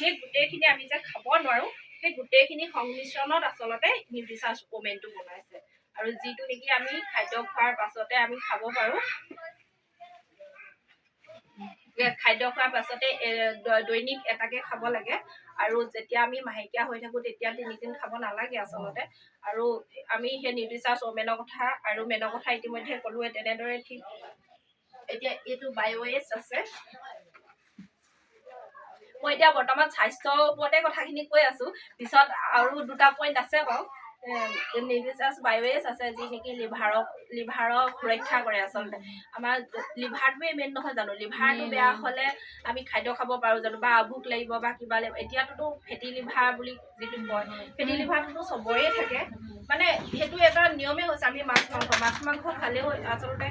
সেই গোটেইখিনি আমি যে খাব নোৱাৰোঁ, সেই গোটেইখিনি সংমিশ্ৰণত আচলতে নিউট্ৰিচাৰ্জ ওমেনটো বনাইছে। আৰু যিটো নেকি আমি খাদ্য খোৱাৰ পাছতে আমি খাব পাৰোঁ, খাদ্য খোৱাৰ পাছতে দৈনিক এটাকে খাব লাগে। আৰু যেতিয়া আমি মাহেকীয়া হৈ থাকোঁ তেতিয়া 3 দিন খাব নালাগে আচলতে। আৰু আমি সেই নিউট্ৰিচাৰ্জ ওমেনৰ কথা আৰু মেনৰ কথা ইতিমধ্যে ক'লোৱে। তেনেদৰে ঠিক এতিয়া এইটো বায়'এছ আছে। মই এতিয়া বৰ্তমান স্বাস্থ্যৰ ওপৰতে কথাখিনি কৈ আছোঁ, পিছত আৰু 2টা পইণ্ট আছে বাৰু। নিউট্ৰিচাৰ্জ বায়'এছ আছে যি নেকি লিভাৰক সুৰক্ষা কৰে আচলতে। আমাৰ লিভাৰটোৱে মেইন নহয় জানো? লিভাৰটো বেয়া হ'লে আমি খাদ্য খাব পাৰোঁ জানো, বা আভোক লাগিব বা কিবা লাগিব। এতিয়াতোতো ফেটি লিভাৰ বুলি যিটো কয়, ফেটি লিভাৰটোতো চবৰে থাকে। মানে সেইটো এটা নিয়মেই হৈছে। আমি মাছ মাংস খালেও আচলতে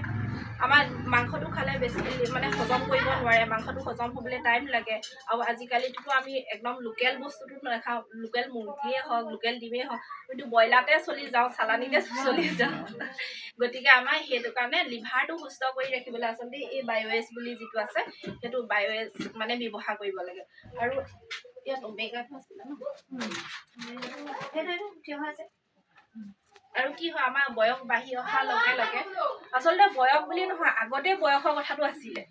আমাৰ মাংসটো খালে বেছি মানে হজম কৰিব নোৱাৰে, মাংসটো হজম হ'বলৈ টাইম লাগে। আৰু আজিকালিতো আমি একদম লোকেল বস্তুটো নাখাওঁ, লোকেল মুৰ্গীয়ে হওক, লোকেল ডিমেই হওক, কিন্তু ব্ৰইলাৰতে চলি যাওঁ, চালানীতে চলি যাওঁ। গতিকে আমাৰ সেইটো কাৰণে লিভাৰটো সুস্থ কৰি ৰাখিবলৈ আচলতে এই বায়'এছ বুলি যিটো আছে, সেইটো বায়'এছ মানে ব্যৱহাৰ কৰিব লাগে। আৰু ইয়াত ওমেগাটো আছিলে ন, সেইটো থিয় হৈ আছে। আৰু কি হয়, আমাৰ বয়স বাঢ়ি অহাৰ লগে লগে আচলতে বয়স বুলি নহয়, আগতে বয়সৰ কথাটো আছিলে।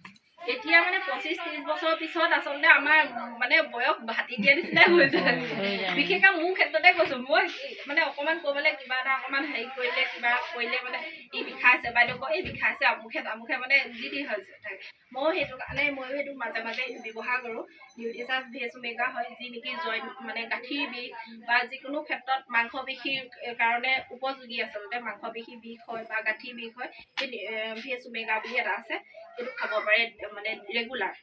এতিয়া মানে 25-30 বছৰৰ পিছত আচলতে আমাৰ মানে বয়স ভাতি দিয়া নিচিনাই হৈ যায়। বিশেষকৈ মোৰ ক্ষেত্ৰতে কৈছোঁ, মই মানে অকণমান ক'বলৈ কিবা এটা অকণমান হেৰি কৰিলে, কিবা কৰিলে মানে ই বিষাইছে, বাইদেউ কয় এই বিষাইছে, আমুখে মানে যি হৈছে থাকে। ময়ো সেইটো কাৰণে সেইটো মাজে মাজে ব্যৱহাৰ কৰোঁ। নিউট্ৰিচাৰ্জ ভেজ ওমেগা হয়, যি নেকি জইণ্ট মানে গাঁঠিৰ বিষ বা যিকোনো ক্ষেত্ৰত মাংসপেশীৰ কাৰণে উপযোগী আচলতে। মাংসপেশী বিষ হয় বা গাঁঠিৰ বিষ হয়, সেই ভেজ ওমেগা বুলি এটা আছে, সেইটো খাব পাৰে মানে ৰেগুলাৰ।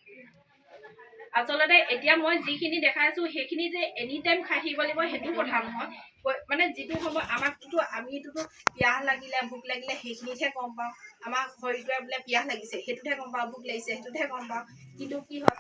আচলতে এতিয়া মই যিখিনি দেখাইছোঁ সেইখিনি যে এনি টাইম খাই থাকিব লাগিব সেইটো কথা নহয়। মানে যিটো সময় আমিতো পিয়াহ লাগিলে, ভোক লাগিলে সেইখিনিতহে গম পাওঁ। আমাৰ শৰীৰটোৱে বোলে পিয়াহ লাগিছে, সেইটোতহে গম পাওঁ, ভোক লাগিছে সেইটোতহে গম পাওঁ। কিন্তু কি হয়,